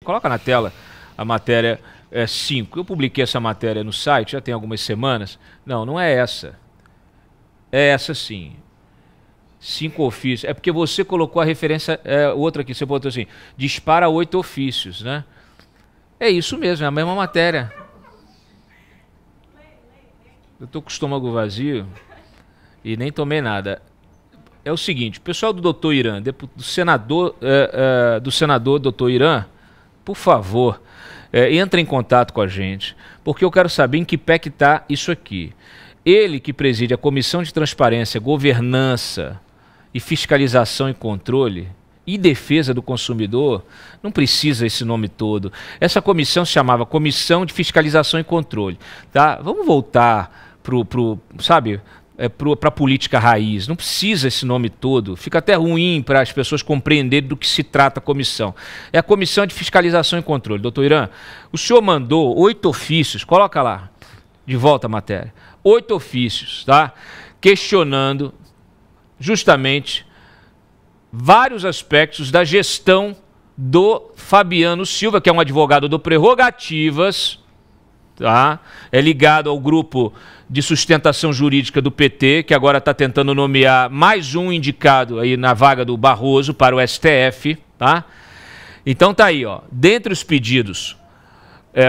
Coloca na tela a matéria 5. Eu publiquei essa matéria no site, já tem algumas semanas. Não, não é essa. É essa sim. 5 ofícios. É porque você colocou a referência, outra aqui, você botou assim, dispara 8 ofícios, né? É isso mesmo, é a mesma matéria. Eu tô com o estômago vazio e nem tomei nada. É o seguinte, pessoal do Dr. Irã, do senador Dr. Irã, por favor, entre em contato com a gente, porque eu quero saber em que pé que está isso aqui. Ele que preside a Comissão de Transparência, Governança e Fiscalização e Controle e Defesa do Consumidor, não precisa esse nome todo. Essa comissão se chamava Comissão de Fiscalização e Controle. Tá? Vamos voltar para a política raiz. Não precisa esse nome todo. Fica até ruim para as pessoas compreenderem do que se trata a comissão. É a Comissão de Fiscalização e Controle. Doutor Irã, o senhor mandou 8 ofícios, coloca lá, de volta a matéria, 8 ofícios, tá? Questionando justamente vários aspectos da gestão do Fabiano Silva, que é um advogado do Prerrogativas, tá? É ligado ao grupo de sustentação jurídica do PT, que agora está tentando nomear mais um indicado aí na vaga do Barroso para o STF, tá? Então tá aí, ó, dentre os pedidos,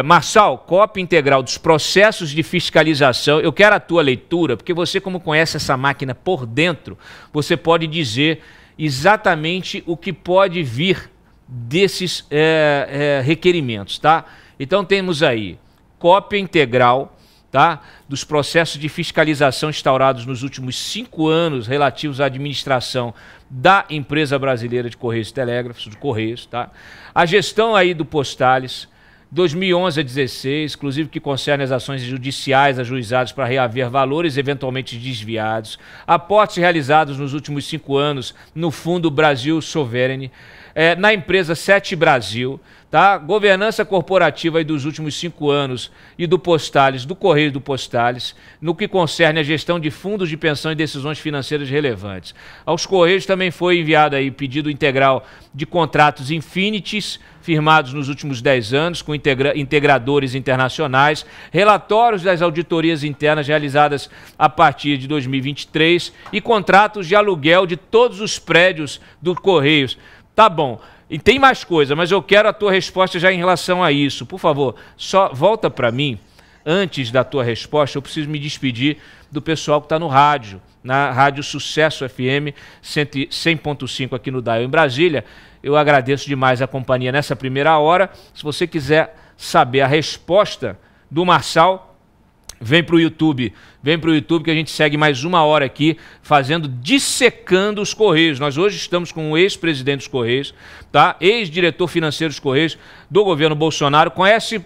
Marçal, cópia integral dos processos de fiscalização. Eu quero a tua leitura, porque você, como conhece essa máquina por dentro, você pode dizer exatamente o que pode vir desses requerimentos, tá? Então temos aí cópia integral, tá, dos processos de fiscalização instaurados nos últimos 5 anos relativos à administração da Empresa Brasileira de Correios e Telégrafos, de Correios, tá? A gestão aí do Postales, 2011 a 16, inclusive que concerne as ações judiciais ajuizadas para reaver valores eventualmente desviados, aportes realizados nos últimos 5 anos no Fundo Brasil Sovereign, na empresa Sete Brasil, tá? Governança corporativa aí dos últimos 5 anos e do Postales, do Correio do Postales, no que concerne a gestão de fundos de pensão e decisões financeiras relevantes. Aos Correios também foi enviado aí pedido integral de contratos Infinities, firmados nos últimos 10 anos com integradores internacionais, relatórios das auditorias internas realizadas a partir de 2023 e contratos de aluguel de todos os prédios do Correios. Tá bom, e tem mais coisa, mas eu quero a tua resposta já em relação a isso. Por favor, só volta para mim. Antes da tua resposta, eu preciso me despedir do pessoal que está no rádio, na Rádio Sucesso FM 100.5 aqui no Dial em Brasília. Eu agradeço demais a companhia nessa primeira hora. Se você quiser saber a resposta do Marçal, vem para o YouTube que a gente segue mais 1 hora aqui, dissecando os Correios. Nós hoje estamos com o ex-presidente dos Correios, tá? Ex-diretor financeiro dos Correios do governo Bolsonaro, conhece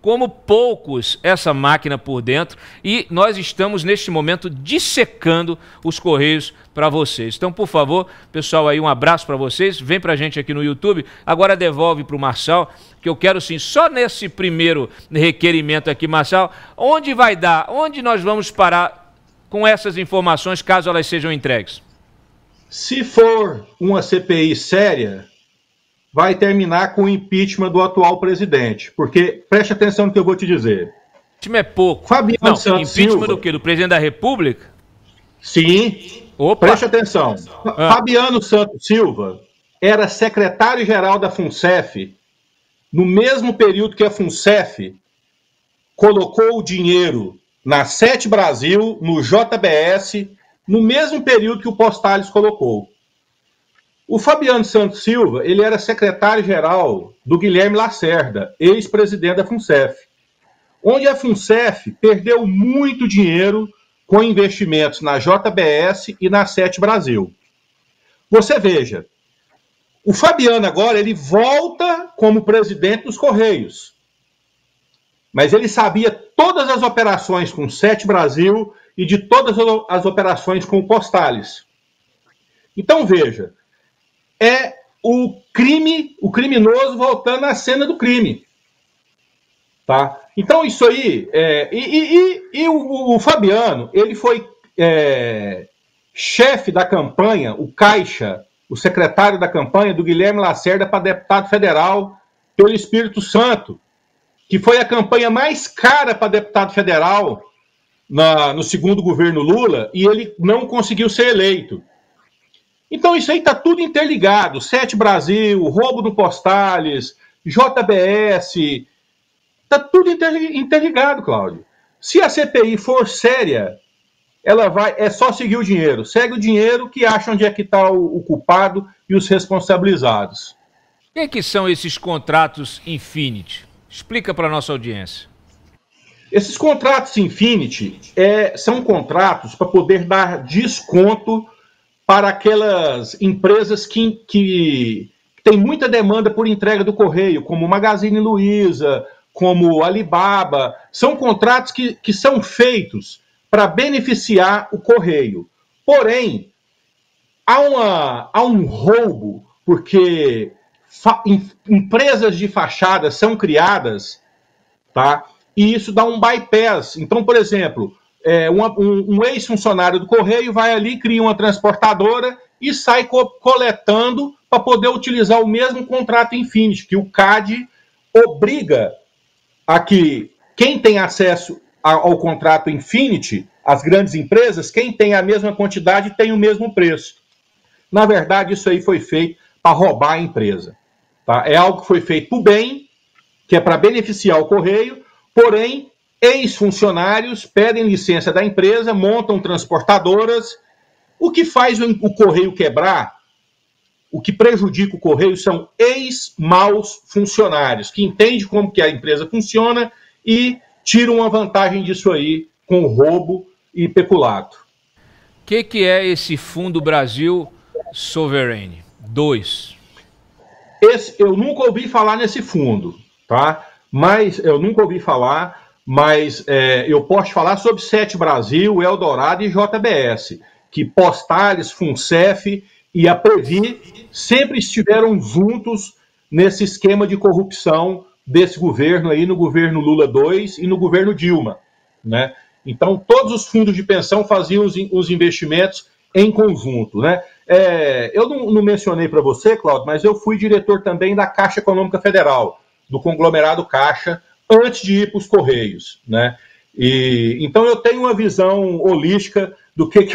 como poucos essa máquina por dentro e nós estamos neste momento dissecando os Correios para vocês. Então, por favor, pessoal, aí um abraço para vocês, vem para a gente aqui no YouTube, agora devolve para o Marçal, que eu quero sim, só nesse primeiro requerimento aqui, Marçal, onde vai dar, onde nós vamos parar com essas informações, caso elas sejam entregues? Se for uma CPI séria, vai terminar com o impeachment do atual presidente. Porque, preste atenção no que eu vou te dizer. Impeachment é pouco. Fabiano Santos impeachment Silva, do quê? Do presidente da República? Sim. Opa. Preste atenção. Fabiano Santos Silva era secretário-geral da FUNCEF no mesmo período que a FUNCEF colocou o dinheiro na Sete Brasil, no JBS, no mesmo período que o Postales colocou. O Fabiano Santos Silva, ele era secretário-geral do Guilherme Lacerda, ex-presidente da FUNCEF, onde a FUNCEF perdeu muito dinheiro com investimentos na JBS e na Sete Brasil. Você veja, o Fabiano agora ele volta como presidente dos Correios, mas ele sabia todas as operações com Sete Brasil e de todas as operações com o Postales. Então veja, é o criminoso voltando à cena do crime. Tá? Então isso aí, o Fabiano, ele foi chefe da campanha, o Caixa, o secretário da campanha do Guilherme Lacerda para deputado federal pelo Espírito Santo, que foi a campanha mais cara para deputado federal no segundo governo Lula, e ele não conseguiu ser eleito. Então isso aí está tudo interligado. Sete Brasil, roubo do Postales, JBS, está tudo interligado, Cláudio. Se a CPI for séria, ela vai, é só seguir o dinheiro. Segue o dinheiro que acha onde é que está o culpado e os responsabilizados. O que são esses contratos Infinity? Explica para a nossa audiência. Esses contratos Infinity são contratos para poder dar desconto para aquelas empresas que têm muita demanda por entrega do correio, como Magazine Luiza, como Alibaba. São contratos que são feitos para beneficiar o correio. Porém, há um roubo, porque empresas de fachada são criadas, tá? E isso dá um bypass. Então, por exemplo, um ex-funcionário do correio vai ali, cria uma transportadora e sai coletando para poder utilizar o mesmo contrato Infinity, que o CAD obriga a que quem tem acesso ao contrato Infinity, as grandes empresas, quem tem a mesma quantidade tem o mesmo preço. Na verdade, isso aí foi feito para roubar a empresa. Tá? É algo que foi feito por bem, que é para beneficiar o correio, porém, ex-funcionários pedem licença da empresa, montam transportadoras. O que faz o correio quebrar, o que prejudica o correio são ex-maus funcionários, que entendem como que a empresa funciona e tiram uma vantagem disso aí com roubo e peculato. O que é esse Fundo Brasil Sovereign 2? Eu nunca ouvi falar nesse fundo, tá? Mas eu posso falar sobre Sete Brasil, Eldorado e JBS, que Postales, Funcef e a Previ sempre estiveram juntos nesse esquema de corrupção desse governo aí, no governo Lula 2 e no governo Dilma, né? Então, todos os fundos de pensão faziam os investimentos em conjunto, né? Eu não mencionei para você, Cláudio, mas eu fui diretor também da Caixa Econômica Federal, do conglomerado Caixa, antes de ir para os Correios, né? Então, eu tenho uma visão holística do que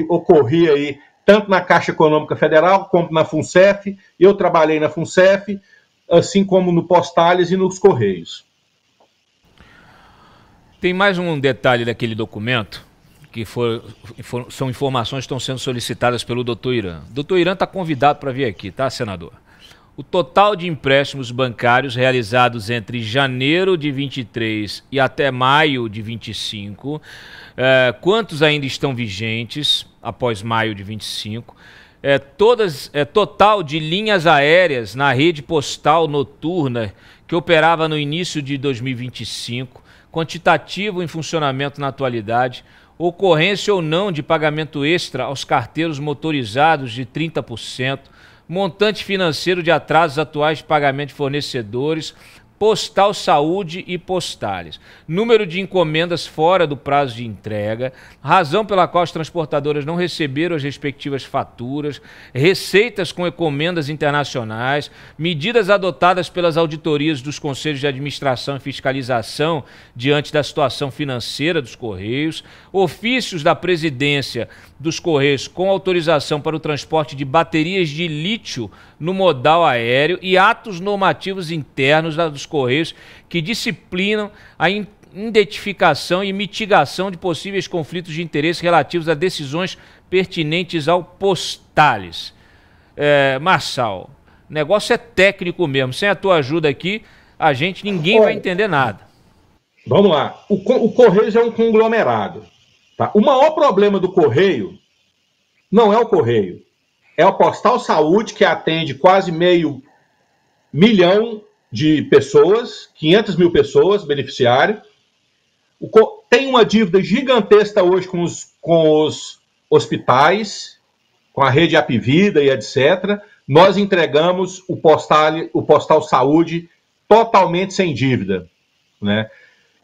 ocorria aí, tanto na Caixa Econômica Federal, como na Funcef. Eu trabalhei na Funcef, assim como no Postales e nos Correios. Tem mais um detalhe daquele documento, que são informações que estão sendo solicitadas pelo doutor Irã. O doutor Irã está convidado para vir aqui, tá, senador? O total de empréstimos bancários realizados entre janeiro de 23 e até maio de 25, quantos ainda estão vigentes após maio de 25, total de linhas aéreas na rede postal noturna que operava no início de 2025, quantitativo em funcionamento na atualidade, ocorrência ou não de pagamento extra aos carteiros motorizados de 30%, montante financeiro de atrasos atuais de pagamento de fornecedores, Postal Saúde e Postales, número de encomendas fora do prazo de entrega, razão pela qual as transportadoras não receberam as respectivas faturas, receitas com encomendas internacionais, medidas adotadas pelas auditorias dos conselhos de administração e fiscalização diante da situação financeira dos Correios, ofícios da presidência dos Correios com autorização para o transporte de baterias de lítio no modal aéreo e atos normativos internos dos Correios que disciplinam a identificação e mitigação de possíveis conflitos de interesse relativos a decisões pertinentes ao Postales. Marçal, o negócio é técnico mesmo. Sem a tua ajuda aqui, ninguém vai entender nada. Vamos lá. O Correios é um conglomerado. Tá? O maior problema do Correio não é o Correio. É o Postal Saúde, que atende quase 500 mil de pessoas, 500 mil pessoas, beneficiários. Tem uma dívida gigantesca hoje com os hospitais, com a rede Apvida e etc. Nós entregamos o Postal Saúde totalmente sem dívida, né?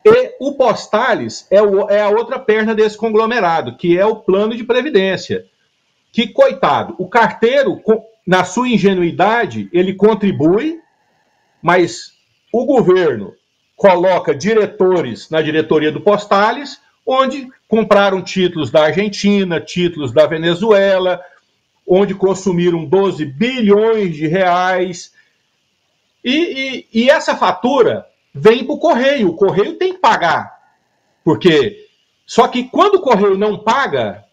E o Postales é a outra perna desse conglomerado, que é o plano de previdência. Que, coitado, o carteiro, na sua ingenuidade, ele contribui, mas o governo coloca diretores na diretoria do Postales, onde compraram títulos da Argentina, títulos da Venezuela, onde consumiram 12 bilhões de reais. E essa fatura vem para o Correio tem que pagar. Porque, só que quando o Correio não paga,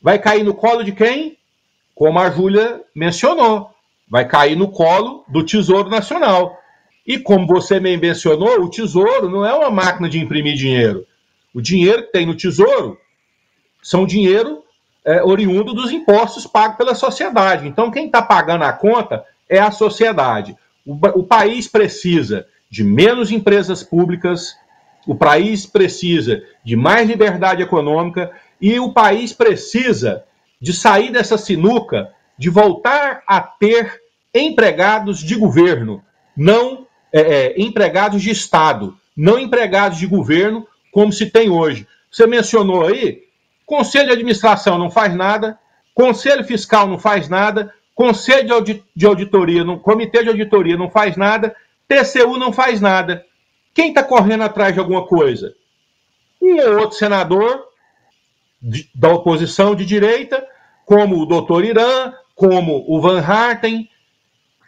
vai cair no colo de quem? Como a Júlia mencionou, vai cair no colo do Tesouro Nacional. E como você me mencionou, o Tesouro não é uma máquina de imprimir dinheiro. O dinheiro que tem no Tesouro são dinheiro oriundo dos impostos pagos pela sociedade. Então, quem está pagando a conta é a sociedade. O país precisa de menos empresas públicas, o país precisa de mais liberdade econômica e o país precisa de sair dessa sinuca, de voltar a ter empregados de governo, não empregados de Estado, não empregados de governo, como se tem hoje. Você mencionou aí, Conselho de Administração não faz nada, Conselho Fiscal não faz nada, Conselho de Auditoria, Comitê de Auditoria não faz nada, TCU não faz nada. Quem está correndo atrás de alguma coisa? Um ou outro senador da oposição de direita, como o doutor Irã, como o Van Harten,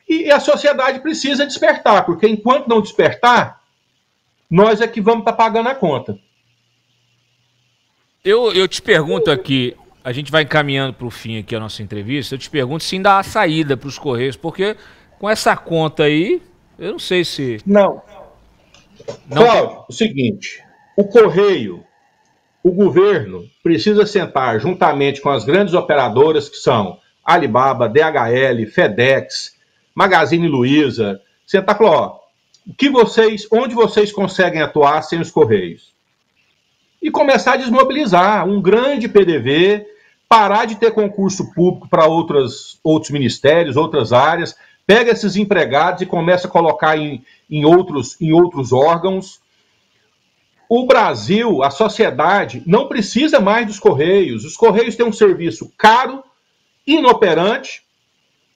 e a sociedade precisa despertar, porque enquanto não despertar, nós é que vamos estar pagando a conta. Eu te pergunto aqui, a gente vai encaminhando para o fim aqui a nossa entrevista, eu te pergunto se ainda há saída para os Correios, porque com essa conta aí, eu não sei se... Não. Cláudio, o seguinte, o Correio, o governo precisa sentar juntamente com as grandes operadoras que são Alibaba, DHL, FedEx, Magazine Luiza, sentar e falar, onde vocês conseguem atuar sem os Correios? E começar a desmobilizar um grande PDV, parar de ter concurso público para outros ministérios, outras áreas, pega esses empregados e começa a colocar em outros órgãos. O Brasil, a sociedade, não precisa mais dos Correios. Os Correios têm um serviço caro, inoperante,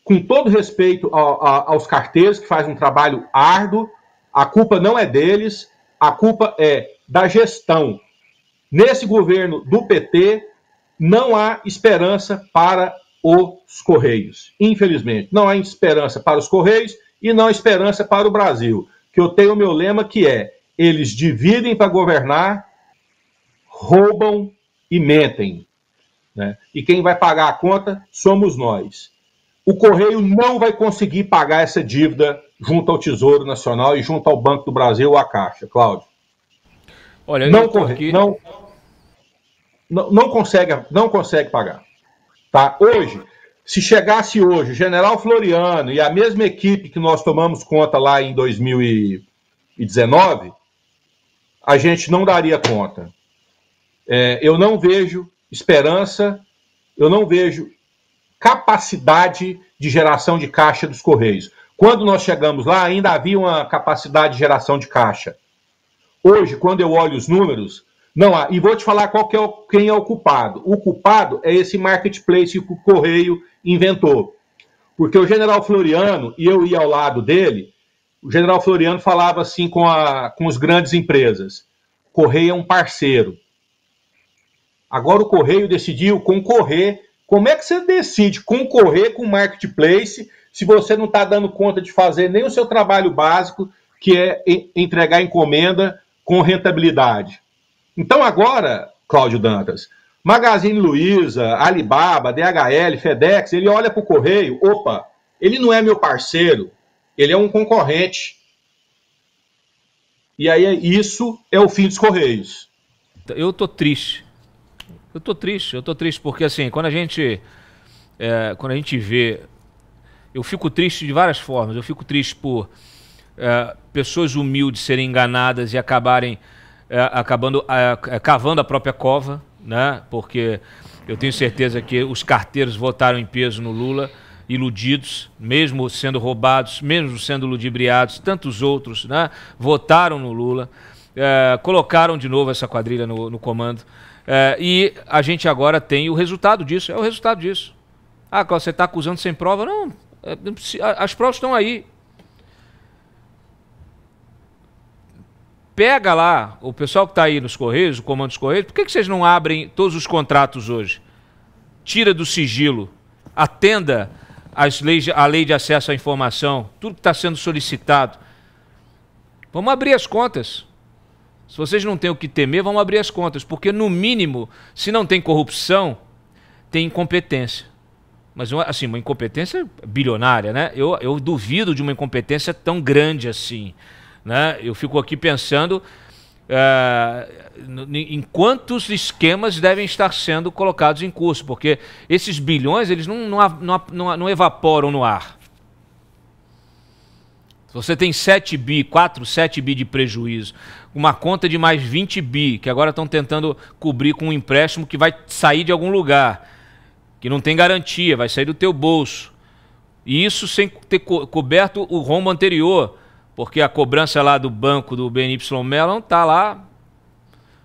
com todo respeito aos carteiros, que fazem um trabalho árduo. A culpa não é deles, a culpa é da gestão. Nesse governo do PT, não há esperança para os Correios. Infelizmente, não há esperança para os Correios e não há esperança para o Brasil. Que eu tenho o meu lema que é, eles dividem para governar, roubam e mentem. Né? E quem vai pagar a conta somos nós. O Correio não vai conseguir pagar essa dívida junto ao Tesouro Nacional e junto ao Banco do Brasil ou à Caixa, Cláudio. Olha, não consegue pagar. Tá? Hoje, se chegasse hoje o General Floriano e a mesma equipe que nós tomamos conta lá em 2019, a gente não daria conta. Eu não vejo esperança, eu não vejo capacidade de geração de caixa dos Correios. Quando nós chegamos lá, ainda havia uma capacidade de geração de caixa. Hoje, quando eu olho os números, não há. E vou te falar quem é o culpado. O culpado é esse marketplace que o Correio inventou. Porque o General Floriano, e eu ia ao lado dele, o General Floriano falava assim com as grandes empresas. Correio é um parceiro. Agora o Correio decidiu concorrer. Como é que você decide concorrer com o marketplace se você não está dando conta de fazer nem o seu trabalho básico, que é entregar encomenda com rentabilidade? Então agora, Cláudio Dantas, Magazine Luiza, Alibaba, DHL, FedEx, ele olha para o Correio, opa, ele não é meu parceiro, ele é um concorrente. E aí isso é o fim dos Correios. Eu tô triste. Eu tô triste porque assim, quando a gente vê, eu fico triste de várias formas. Eu fico triste por pessoas humildes serem enganadas e acabarem cavando a própria cova, né? Porque eu tenho certeza que os carteiros votaram em peso no Lula, iludidos, mesmo sendo roubados, mesmo sendo ludibriados, tantos outros, né? Votaram no Lula, colocaram de novo essa quadrilha no comando. E a gente agora tem o resultado disso. É o resultado disso. Você está acusando sem prova? Não. As provas estão aí. Pega lá, o pessoal que está aí nos Correios, o comando dos Correios, por que vocês não abrem todos os contratos hoje? Tira do sigilo, atenda a lei de acesso à informação, tudo que está sendo solicitado. Vamos abrir as contas. Se vocês não têm o que temer, vamos abrir as contas, porque no mínimo, se não tem corrupção, tem incompetência. Mas assim, uma incompetência bilionária, né? Eu duvido de uma incompetência tão grande assim. Né? Eu fico aqui pensando em quantos esquemas devem estar sendo colocados em curso, porque esses bilhões eles não evaporam no ar. Se você tem 7 bi de prejuízo, uma conta de mais 20 bi, que agora estão tentando cobrir com um empréstimo que vai sair de algum lugar, que não tem garantia, vai sair do teu bolso. E isso sem ter coberto o rombo anterior, porque a cobrança lá do banco do BNY Mellon está lá,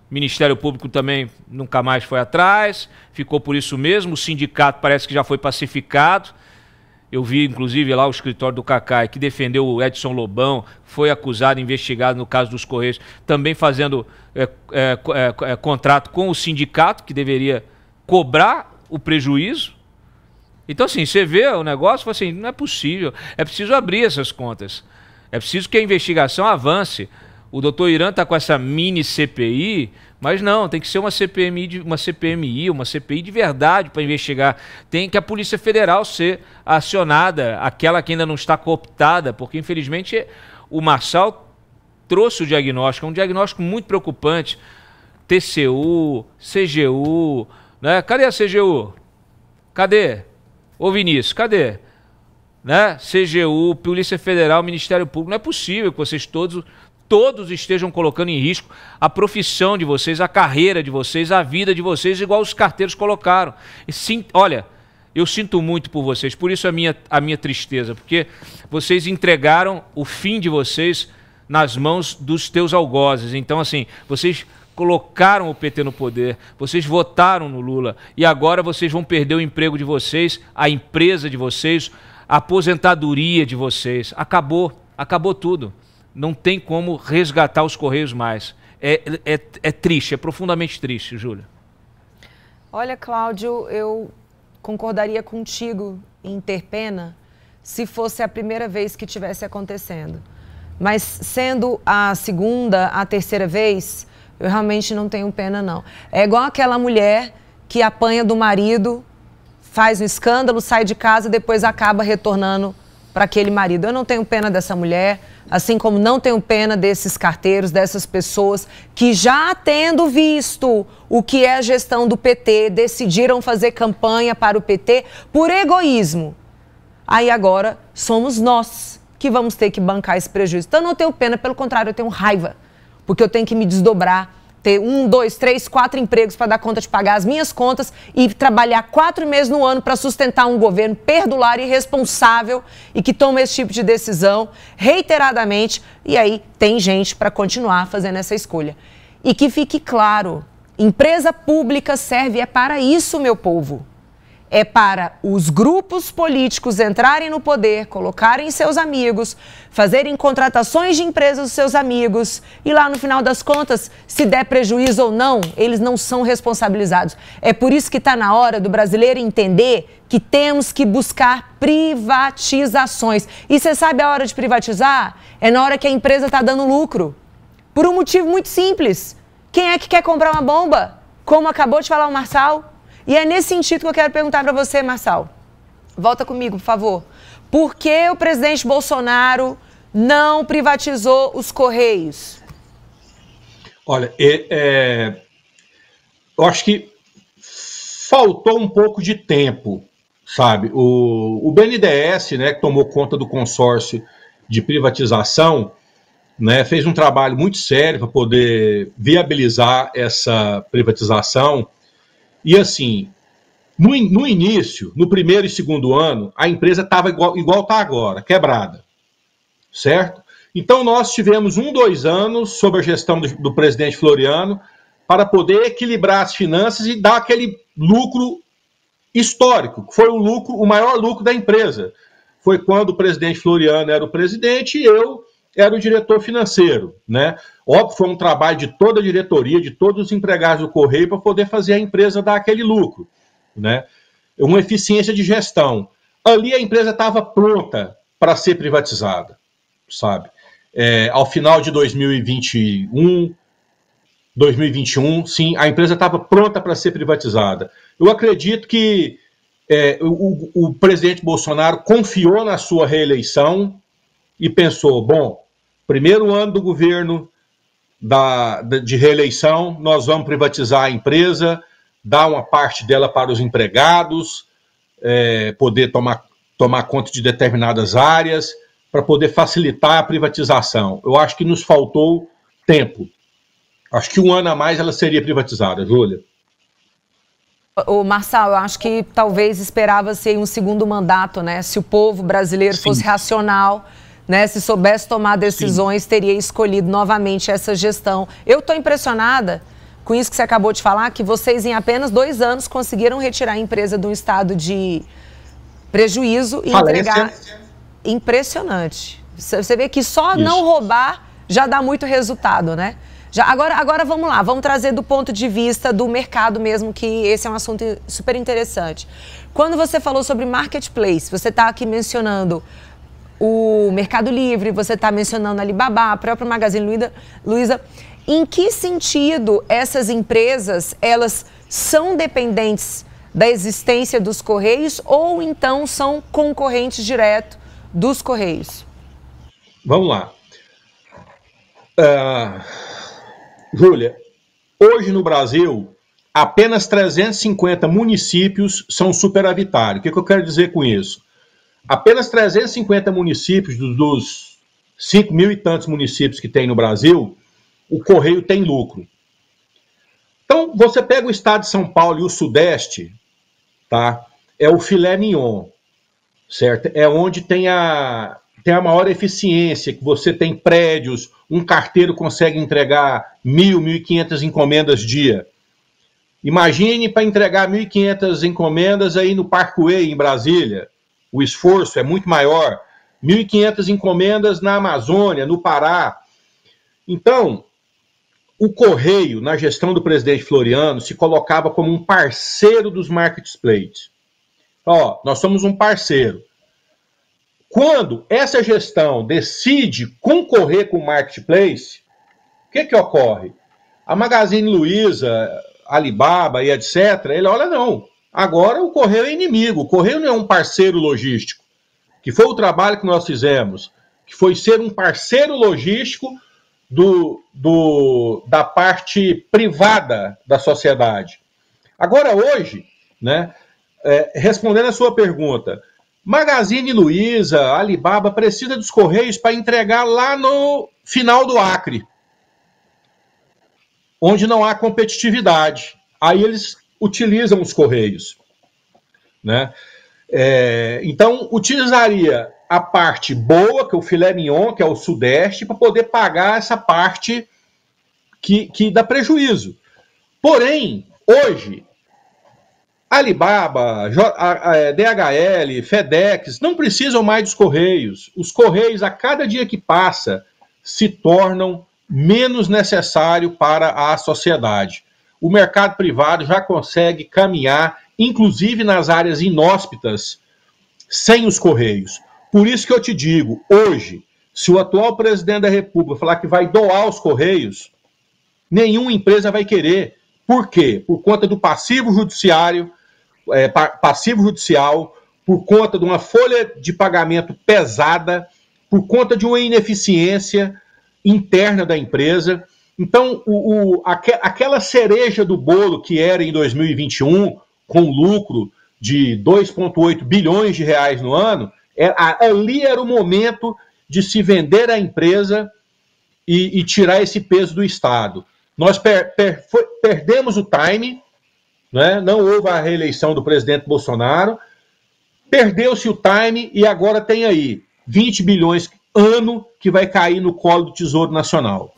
o Ministério Público também nunca mais foi atrás, ficou por isso mesmo, o sindicato parece que já foi pacificado. Eu vi, inclusive, lá o escritório do Cacai, que defendeu o Edson Lobão, foi acusado, investigado no caso dos Correios, também fazendo contrato com o sindicato, que deveria cobrar o prejuízo. Então, assim, você vê o negócio, assim, não é possível, é preciso abrir essas contas. É preciso que a investigação avance. O doutor Irã está com essa mini CPI, mas não, tem que ser uma CPMI, uma CPI de verdade para investigar. Tem que a Polícia Federal ser acionada, aquela que ainda não está cooptada, porque infelizmente o Marçal trouxe o diagnóstico, é um diagnóstico muito preocupante. TCU, CGU, né? Cadê a CGU? Cadê? Ô Vinícius, cadê? Né? CGU, Polícia Federal, Ministério Público, não é possível que vocês todos estejam colocando em risco a profissão de vocês, a carreira de vocês, a vida de vocês, igual os carteiros colocaram. E sim, olha, eu sinto muito por vocês, por isso a minha tristeza, porque vocês entregaram o fim de vocês nas mãos dos teus algozes. Então, assim, vocês colocaram o PT no poder, vocês votaram no Lula, e agora vocês vão perder o emprego de vocês, a empresa de vocês, a aposentadoria de vocês. Acabou tudo. Não tem como resgatar os Correios mais. É triste, é profundamente triste, Júlia. Olha, Cláudio, eu concordaria contigo em ter pena se fosse a primeira vez que estivesse acontecendo. Mas sendo a segunda, a terceira vez, eu realmente não tenho pena, não. É igual aquela mulher que apanha do marido, faz um escândalo, sai de casa e depois acaba retornando para aquele marido. Eu não tenho pena dessa mulher, assim como não tenho pena desses carteiros, dessas pessoas que, já tendo visto o que é a gestão do PT, decidiram fazer campanha para o PT por egoísmo. Aí agora somos nós que vamos ter que bancar esse prejuízo. Então eu não tenho pena, pelo contrário, eu tenho raiva, porque eu tenho que me desdobrar, ter 1, 2, 3, 4 empregos para dar conta de pagar as minhas contas e trabalhar 4 meses no ano para sustentar um governo perdulário e irresponsável e que toma esse tipo de decisão reiteradamente. E aí tem gente para continuar fazendo essa escolha. E que fique claro, empresa pública serve para isso, meu povo. É para os grupos políticos entrarem no poder, colocarem seus amigos, fazerem contratações de empresas dos seus amigos e lá no final das contas, se der prejuízo ou não, eles não são responsabilizados. É por isso que está na hora do brasileiro entender que temos que buscar privatizações. E você sabe a hora de privatizar? É na hora que a empresa está dando lucro. Por um motivo muito simples. Quem é que quer comprar uma bomba? Como acabou de falar o Marçal? E é nesse sentido que eu quero perguntar para você, Marçal. Volta comigo, por favor. Por que o presidente Bolsonaro não privatizou os Correios? Olha, eu acho que faltou um pouco de tempo, sabe? O BNDES, né, que tomou conta do consórcio de privatização, né, fez um trabalho muito sério para poder viabilizar essa privatização. E assim, no início, no primeiro e segundo ano, a empresa estava igual está agora, quebrada, certo? Então nós tivemos 1, 2 anos sob a gestão do presidente Floriano para poder equilibrar as finanças e dar aquele lucro histórico, que foi o maior lucro da empresa. Foi quando o presidente Floriano era o presidente e eu era o diretor financeiro, né? Óbvio, foi um trabalho de toda a diretoria, de todos os empregados do Correio, para poder fazer a empresa dar aquele lucro, né? Uma eficiência de gestão. Ali a empresa estava pronta para ser privatizada, sabe? Ao final de 2021, sim, a empresa estava pronta para ser privatizada. Eu acredito que o presidente Bolsonaro confiou na sua reeleição e pensou, bom, primeiro ano do governo de reeleição, nós vamos privatizar a empresa, dar uma parte dela para os empregados, poder tomar conta de determinadas áreas, para poder facilitar a privatização. Eu acho que nos faltou tempo. Acho que um ano a mais ela seria privatizada, Júlia. O Marçal, eu acho que talvez esperava-se um segundo mandato, né? Se o povo brasileiro fosse racional, né? Se soubesse tomar decisões, teria escolhido novamente essa gestão. Eu estou impressionada com isso que você acabou de falar, que vocês em apenas 2 anos conseguiram retirar a empresa de um estado de prejuízo e entregar... Impressionante. Você vê que só não roubar já dá muito resultado, né? Agora vamos lá, vamos trazer do ponto de vista do mercado mesmo, que esse é um assunto super interessante. Quando você falou sobre marketplace, você está aqui mencionando o Mercado Livre, você está mencionando a Alibaba, a própria Magazine Luiza. Em que sentido essas empresas, elas são dependentes da existência dos Correios ou então são concorrentes diretos dos Correios? Vamos lá. Júlia, hoje no Brasil, apenas 350 municípios são superavitários. O que eu quero dizer com isso? Apenas 350 municípios dos 5 mil e tantos municípios que tem no Brasil, o Correio tem lucro. Então, você pega o estado de São Paulo e o Sudeste, tá? É o filé mignon, certo? É onde tem a maior eficiência, que você tem prédios, um carteiro consegue entregar 1.000, 1.500 encomendas dia. Imagine para entregar 1.500 encomendas aí no Parkway, em Brasília. O esforço é muito maior. 1.500 encomendas na Amazônia, no Pará. Então, o Correio, na gestão do presidente Floriano, se colocava como um parceiro dos marketplaces. Nós somos um parceiro. Quando essa gestão decide concorrer com o marketplace, o que ocorre? A Magazine Luiza, Alibaba e etc., ele olha, não, agora o Correio é inimigo, o Correio não é um parceiro logístico, que foi o trabalho que nós fizemos, que foi ser um parceiro logístico da parte privada da sociedade. Agora, hoje, né, respondendo a sua pergunta, Magazine Luiza, Alibaba precisa dos Correios para entregar lá no final do Acre, onde não há competitividade. Aí eles utilizam os Correios, né? Então, utilizaria a parte boa, que é o filé mignon, que é o Sudeste, para poder pagar essa parte que dá prejuízo. Porém, hoje, Alibaba, DHL, FedEx não precisam mais dos Correios. Os Correios, a cada dia que passa, se tornam menos necessários para a sociedade. O mercado privado já consegue caminhar, inclusive nas áreas inóspitas, sem os Correios. Por isso que eu te digo, hoje, se o atual presidente da República falar que vai doar os Correios, nenhuma empresa vai querer. Por quê? Por conta do passivo judicial, por conta de uma folha de pagamento pesada, por conta de uma ineficiência interna da empresa. Então, aquela cereja do bolo que era em 2021, com lucro de 2,8 bilhões de reais no ano, ali era o momento de se vender a empresa e tirar esse peso do Estado. Nós perdemos o time, né? Não houve a reeleição do presidente Bolsonaro, perdeu-se o time e agora tem aí 20 bilhões ano que vai cair no colo do Tesouro Nacional.